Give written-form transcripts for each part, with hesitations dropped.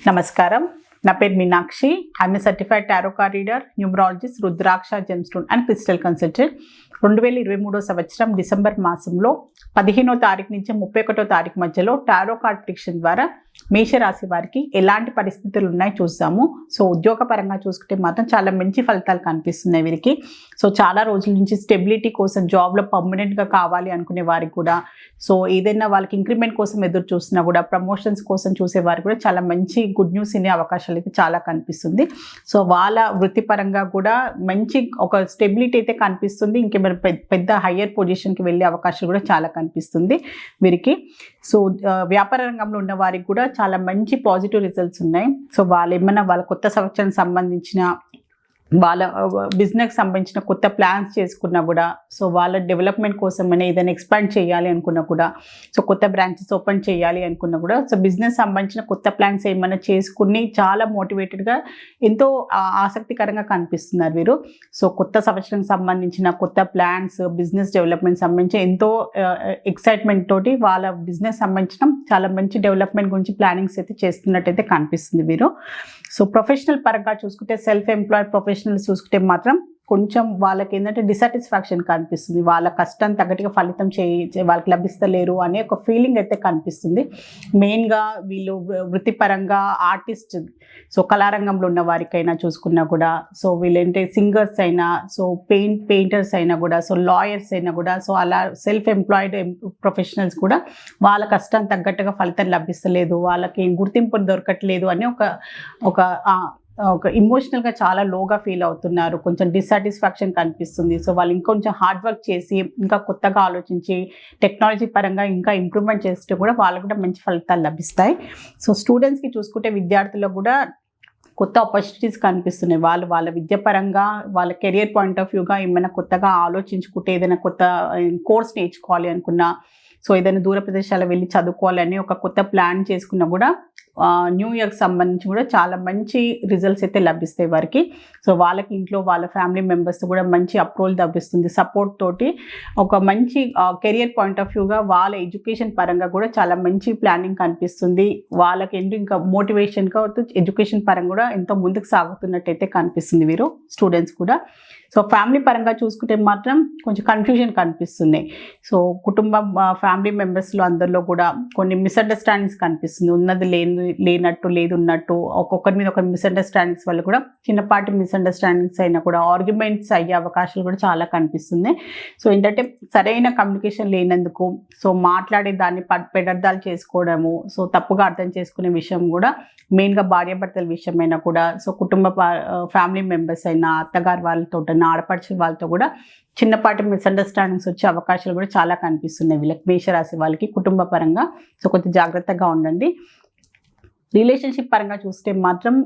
నమస్కారం. నా పేరు Meenakshi. I'm a certified tarot card reader, numerologist, rudraksha gemstone and crystal consultant. 2023 సంవత్సరం డిసెంబర్ మాసంలో 15వ తారీఖు నుంచి 31వ తారీఖు మధ్యలో టారో కార్డ్ ప్రిడిక్షన్ ద్వారా మేషరాశి వారికి ఎలాంటి పరిస్థితులు ఉన్నాయి చూద్దాము. సో ఉద్యోగపరంగా చూసుకుంటే మాత్రం చాలా మంచి ఫలితాలు కనిపిస్తున్నాయి వీరికి. సో చాలా రోజుల నుంచి స్టెబిలిటీ కోసం జాబ్లో పర్మనెంట్గా కావాలి అనుకునే వారికి కూడా, సో ఏదైనా వాళ్ళకి ఇంక్రిమెంట్ కోసం ఎదురు చూసినా కూడా, ప్రమోషన్స్ కోసం చూసే వారికి కూడా చాలా మంచి గుడ్ న్యూస్ ఇనే అవకాశాలు అయితే చాలా కనిపిస్తుంది. సో వాళ్ళ వృత్తిపరంగా కూడా మంచి ఒక స్టెబిలిటీ అయితే కనిపిస్తుంది. ఇంకేమైనా పెద్ద హయ్యర్ పొజిషన్కి వెళ్ళే అవకాశాలు కూడా చాలా కనిపిస్తుంది వీరికి. సో వ్యాపార రంగంలో ఉన్న వారికి కూడా చాలా మంచి పాజిటివ్ రిజల్ట్స్ ఉన్నాయి. సో వాళ్ళు ఏమైనా వాళ్ళ కొత్త సంవత్సరానికి సంబంధించిన వాళ్ళ బిజినెస్కి సంబంధించిన కొత్త ప్లాన్స్ చేసుకున్నా కూడా, సో వాళ్ళ డెవలప్మెంట్ కోసం ఏదైనా ఎక్స్పాండ్ చేయాలి అనుకున్నా కూడా, సో కొత్త బ్రాంచెస్ ఓపెన్ చేయాలి అనుకున్నా కూడా, సో బిజినెస్ సంబంధించిన కొత్త ప్లాన్స్ ఏమైనా చేసుకుని చాలా మోటివేటెడ్గా ఎంతో ఆసక్తికరంగా కనిపిస్తున్నారు వీరు. సో కొత్త సంవత్సరానికి సంబంధించిన కొత్త ప్లాన్స్, బిజినెస్ డెవలప్మెంట్ సంబంధించి ఎంతో ఎక్సైట్మెంట్ తోటి వాళ్ళ బిజినెస్ సంబంధించిన చాలా మంచి డెవలప్మెంట్ గురించి ప్లానింగ్స్ అయితే చేస్తున్నట్టయితే కనిపిస్తుంది వీరు. సో ప్రొఫెషనల్ పరంగా చూసుకుంటే, సెల్ఫ్ ఎంప్లాయిడ్ ప్రొఫెషనల్స్ చూసుకుంటే మాత్రం కొంచెం వాళ్ళకి ఏంటంటే డిసాటిస్ఫాక్షన్ కనిపిస్తుంది. వాళ్ళ కష్టం తగ్గట్టుగా ఫలితం వాళ్ళకి లభిస్తలేరు అనే ఒక ఫీలింగ్ అయితే కనిపిస్తుంది. మెయిన్గా వీళ్ళు వృత్తిపరంగా ఆర్టిస్ట్, సో కళారంగంలో ఉన్న వారికైనా చూసుకున్నా కూడా, సో వీళ్ళంటే సింగర్స్ అయినా, సో పెయింటర్స్ అయినా కూడా, సో లాయర్స్ అయినా కూడా, సో అలా సెల్ఫ్ ఎంప్లాయిడ్ ప్రొఫెషనల్స్ కూడా వాళ్ళ కష్టం తగ్గట్టుగా ఫలితం లభిస్తలేదు, వాళ్ళకి గుర్తింపు దొరకట్లేదు అని ఒక ఇమోషనల్గా చాలా లోగా ఫీల్ అవుతున్నారు. కొంచెం డిస్సాటిస్ఫాక్షన్ కనిపిస్తుంది. సో వాళ్ళు ఇంకొంచెం హార్డ్ వర్క్ చేసి, ఇంకా కొత్తగా ఆలోచించి, టెక్నాలజీ పరంగా ఇంకా ఇంప్రూవ్మెంట్ చేస్తే కూడా వాళ్ళకు కూడా మంచి ఫలితాలు లభిస్తాయి. సో స్టూడెంట్స్కి చూసుకుంటే విద్యార్థులకు కూడా కొత్త ఆపర్చునిటీస్ కనిపిస్తున్నాయి. వాళ్ళ విద్యాపరంగా, వాళ్ళ కెరియర్ పాయింట్ ఆఫ్ వ్యూగా ఏమైనా కొత్తగా ఆలోచించుకుంటే, ఏదైనా కొత్త కోర్స్ నేర్చుకోవాలి అనుకున్నా, సో ఏదైనా దూర ప్రదేశాలకు వెళ్ళి చదువుకోవాలని ఒక కొత్త ప్లాన్ చేసుకున్నా కూడా న్యూ ఇయర్కి సంబంధించి కూడా చాలా మంచి రిజల్ట్స్ అయితే లభిస్తాయి వారికి. సో వాళ్ళకి ఇంట్లో వాళ్ళ ఫ్యామిలీ మెంబర్స్ కూడా మంచి అప్రూవల్ లభిస్తుంది. సపోర్ట్ తోటి ఒక మంచి కెరియర్ పాయింట్ ఆఫ్ వ్యూగా వాళ్ళ ఎడ్యుకేషన్ పరంగా కూడా చాలా మంచి ప్లానింగ్ కనిపిస్తుంది. వాళ్ళకి ఇంకా మోటివేషన్గా ఎడ్యుకేషన్ పరంగా కూడా ఎంతో ముందుకు సాగుతున్నట్టయితే కనిపిస్తుంది వీరు స్టూడెంట్స్ కూడా. సో ఫ్యామిలీ పరంగా చూసుకుంటే మాత్రం కొంచెం కన్ఫ్యూజన్ కనిపిస్తున్నాయి. సో కుటుంబం, ఫ్యామిలీ మెంబర్స్లో అందరిలో కూడా కొన్ని మిస్అండర్స్టాండింగ్స్ కనిపిస్తుంది. ఉన్నది లేనట్టు, లేదు ఉన్నట్టు, ఒక్కొక్కరి మీద ఒక మిస్అండర్స్టాండింగ్స్ వల్ల కూడా చిన్నపాటి మిస్అండర్స్టాండింగ్స్ అయినా కూడా ఆర్గ్యుమెంట్స్ అయ్యే అవకాశాలు కూడా చాలా కనిపిస్తున్నాయి. సో ఏంటంటే సరైన కమ్యూనికేషన్ లేనందుకు, సో మాట్లాడే దాన్ని పెడర్థాలు చేసుకోవడము, సో తప్పుగా అర్థం చేసుకునే విషయం కూడా మెయిన్గా భార్యాభర్తల విషయమైనా కూడా, సో కుటుంబ ఫ్యామిలీ మెంబర్స్ అయినా, అత్తగారు వాళ్ళతో, ఆడపడుచుల వాళ్ళతో కూడా చిన్నపాటి మిస్అండర్స్టాండింగ్స్ వచ్చే అవకాశాలు కూడా చాలా కనిపిస్తున్నాయి వీళ్ళకి, మేషరాశి వాళ్ళకి కుటుంబ పరంగా. సో కొంచెం జాగ్రత్తగా ఉండండి. రిలేషన్షిప్ పరంగా చూస్తే మాత్రం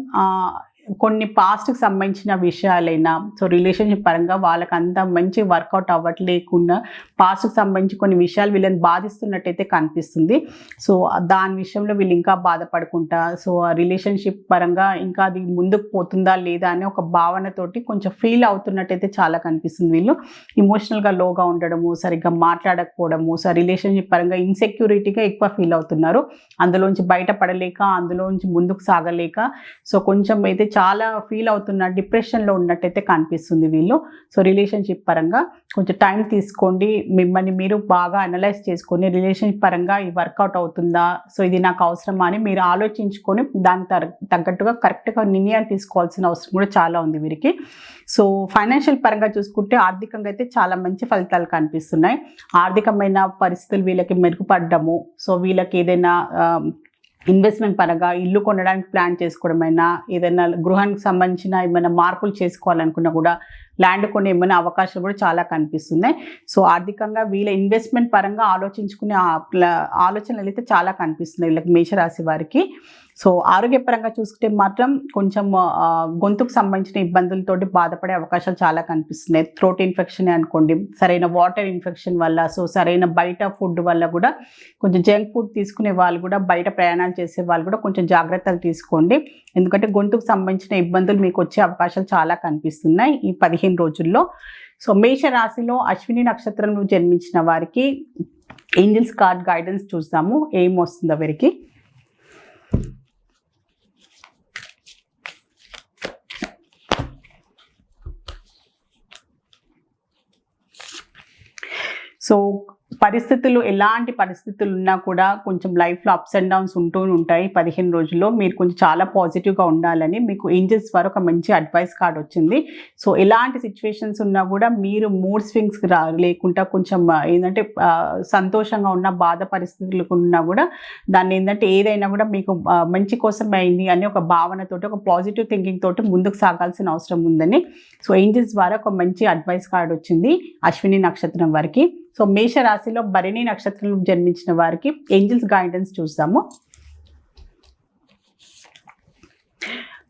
కొన్ని పాస్ట్కి సంబంధించిన విషయాలైనా, సో రిలేషన్షిప్ పరంగా వాళ్ళకి అంత మంచి వర్కౌట్ అవ్వట్లేకుండా పాస్ట్కి సంబంధించి కొన్ని విషయాలు వీళ్ళని బాధిస్తున్నట్టయితే కనిపిస్తుంది. సో దాని విషయంలో వీళ్ళు ఇంకా బాధపడుకుంటా, సో ఆ రిలేషన్షిప్ పరంగా ఇంకా అది ముందుకు పోతుందా లేదా అనే ఒక భావనతోటి కొంచెం ఫీల్ అవుతున్నట్టయితే చాలా కనిపిస్తుంది. వీళ్ళు ఇమోషనల్గా లోగా ఉండడము, సరిగ్గా మాట్లాడకపోవడము, సో రిలేషన్షిప్ పరంగా ఇన్సెక్యూరిటీగా ఎక్కువ ఫీల్ అవుతున్నారు. అందులోంచి బయటపడలేక, అందులోంచి ముందుకు సాగలేక, సో కొంచెం అయితే చాలా ఫీల్ అవుతున్న డిప్రెషన్లో ఉన్నట్టయితే కనిపిస్తుంది వీళ్ళు. సో రిలేషన్షిప్ పరంగా కొంచెం టైం తీసుకోండి, మిమ్మల్ని మీరు బాగా అనలైజ్ చేసుకొని రిలేషన్షిప్ పరంగా ఈ వర్కౌట్ అవుతుందా, సో ఇది నాకు అవసరమా అని మీరు ఆలోచించుకొని దానికి తగ్గట్టుగా కరెక్ట్గా నిర్ణయాలు తీసుకోవాల్సిన అవసరం కూడా చాలా ఉంది వీరికి. సో ఫైనాన్షియల్ పరంగా చూసుకుంటే ఆర్థికంగా అయితే చాలా మంచి ఫలితాలు కనిపిస్తున్నాయి. ఆర్థికమైన పరిస్థితులు వీళ్ళకి మెరుగుపడ్డము, సో వీళ్ళకి ఏదైనా ఇన్వెస్ట్మెంట్ పరంగా ఇల్లు కొనడానికి ప్లాన్ చేసుకోవడమైనా, ఏదైనా గృహానికి సంబంధించిన ఏమైనా మార్పులు చేసుకోవాలనుకున్నా కూడా, ల్యాండ్ కొని ఏమైనా అవకాశాలు కూడా చాలా కనిపిస్తున్నాయి. సో ఆర్థికంగా వీళ్ళ ఇన్వెస్ట్మెంట్ పరంగా ఆలోచించుకునే ఆలోచనలు అయితే చాలా కనిపిస్తున్నాయి వీళ్ళకి, మేషరాశి వారికి. సో ఆరోగ్యపరంగా చూసుకుంటే మాత్రం కొంచెం గొంతుకు సంబంధించిన ఇబ్బందులతోటి బాధపడే అవకాశాలు చాలా కనిపిస్తున్నాయి. థ్రోట్ ఇన్ఫెక్షన్ అనుకోండి, సరైన వాటర్ ఇన్ఫెక్షన్ వల్ల, సో సరైన బయట ఫుడ్ వల్ల కూడా, కొంచెం జంక్ ఫుడ్ తీసుకునే వాళ్ళు కూడా, బయట ప్రయాణాలు చేసే వాళ్ళు కూడా కొంచెం జాగ్రత్తలు తీసుకోండి. ఎందుకంటే గొంతుకు సంబంధించిన ఇబ్బందులు మీకు వచ్చే అవకాశాలు చాలా కనిపిస్తున్నాయి ఈ 15 రోజుల్లో. సో మేషరాశిలో అశ్విని నక్షత్రంలో జన్మించిన వారికి ఏంజల్స్ కార్డ్ గైడెన్స్ చూద్దాము, ఏం వస్తుందో వీరికి. సో పరిస్థితులు ఎలాంటి పరిస్థితులు ఉన్నా కూడా కొంచెం లైఫ్లో అప్స్ అండ్ డౌన్స్ ఉంటూ ఉంటాయి. 15 రోజుల్లో మీరు కొంచెం చాలా పాజిటివ్గా ఉండాలని మీకు ఏంజల్స్ ద్వారా ఒక మంచి అడ్వైస్ కార్డ్ వచ్చింది. సో ఎలాంటి సిచ్యువేషన్స్ ఉన్నా కూడా మీరు మూడ్ స్వింగ్స్ లేకుండా కొంచెం ఏంటంటే సంతోషంగా ఉన్న బాధ పరిస్థితులకు ఉన్నా కూడా దాన్ని ఏంటంటే ఏదైనా కూడా మీకు మంచి కోసం అయింది అని ఒక భావనతోటి ఒక పాజిటివ్ థింకింగ్ తోటి ముందుకు సాగాల్సిన అవసరం ఉందని సో ఏంజల్స్ ద్వారా ఒక మంచి అడ్వైస్ కార్డ్ వచ్చింది అశ్విని నక్షత్రం వారికి. సో మేషరాశిలో భరణి నక్షత్రంలో జన్మించిన వారికి ఏంజల్స్ గైడెన్స్ చూద్దాము.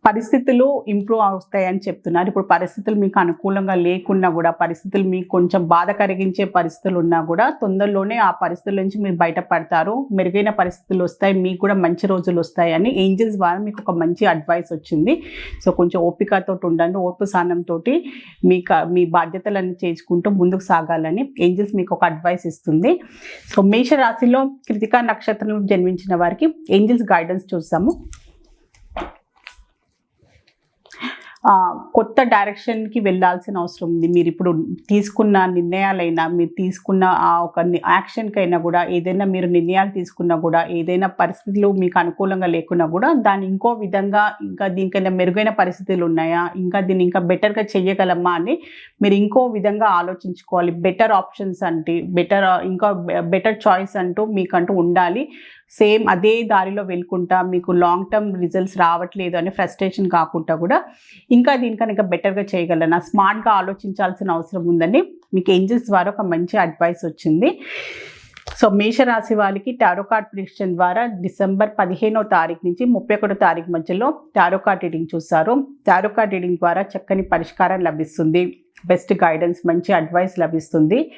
పరిస్థితులు ఇంప్రూవ్ అవుతాయని చెప్తున్నారు. ఇప్పుడు పరిస్థితులు మీకు అనుకూలంగా లేకున్నా కూడా, పరిస్థితులు మీకు కొంచెం బాధ కలిగించే పరిస్థితులు ఉన్నా కూడా తొందరలోనే ఆ పరిస్థితుల నుంచి మీరు బయటపడతారు. మెరుగైన పరిస్థితులు వస్తాయి, మీకు కూడా మంచి రోజులు వస్తాయని ఏంజల్స్ ద్వారా మీకు ఒక మంచి అడ్వైస్ వచ్చింది. సో కొంచెం ఓపికతో ఉండండి, ఓర్పు సహనంతో మీ బాధ్యతలన్నీ చేసుకుంటూ ముందుకు సాగాలని ఏంజల్స్ మీకు ఒక అడ్వైస్ ఇస్తుంది. సో మేషరాశిలో కృతికా నక్షత్రంలో జన్మించిన వారికి ఏంజల్స్ గైడెన్స్ చూస్తాము. కొత్త డైరెక్షన్కి వెళ్ళాల్సిన అవసరం ఉంది. మీరు ఇప్పుడు తీసుకున్న నిర్ణయాలైనా, మీరు తీసుకున్న ఒక యాక్షన్కైనా కూడా, ఏదైనా మీరు నిర్ణయాలు తీసుకున్నా కూడా, ఏదైనా పరిస్థితులు మీకు అనుకూలంగా లేకున్నా కూడా దాన్ని ఇంకో విధంగా ఇంకా దీనికైనా మెరుగైన పరిస్థితులు ఉన్నాయా, ఇంకా దీన్ని ఇంకా బెటర్గా చెయ్యగలమా అని మీరు ఇంకో విధంగా ఆలోచించుకోవాలి. బెటర్ ఆప్షన్స్ అంటే ఇంకా బెటర్ చాయిస్ అంటూ మీకంటూ ఉండాలి. సేమ్ అదే దారిలో వెళ్ళుకుంటా మీకు లాంగ్ టర్మ్ రిజల్ట్స్ రావట్లేదు అని ఫ్రస్ట్రేషన్ కాకుండా కూడా ఇంకా దీనికన్నా బెటర్గా చేయగలనా, స్మార్ట్గా ఆలోచించాల్సిన అవసరం ఉందని మీకు ఏంజల్స్ ద్వారా ఒక మంచి అడ్వైస్ వచ్చింది. సో మేషరాశి వాళ్ళకి టారో కార్డ్ ప్రిడిక్షన్ ద్వారా డిసెంబర్ 15వ తారీఖు నుంచి 31వ తారీఖు మధ్యలో టారో కార్డ్ రీడింగ్ చూస్తారు. టారో కార్డ్ రీడింగ్ ద్వారా చక్కని పరిష్కారం లభిస్తుంది, బెస్ట్ గైడెన్స్, మంచి అడ్వైస్ లభిస్తుంది.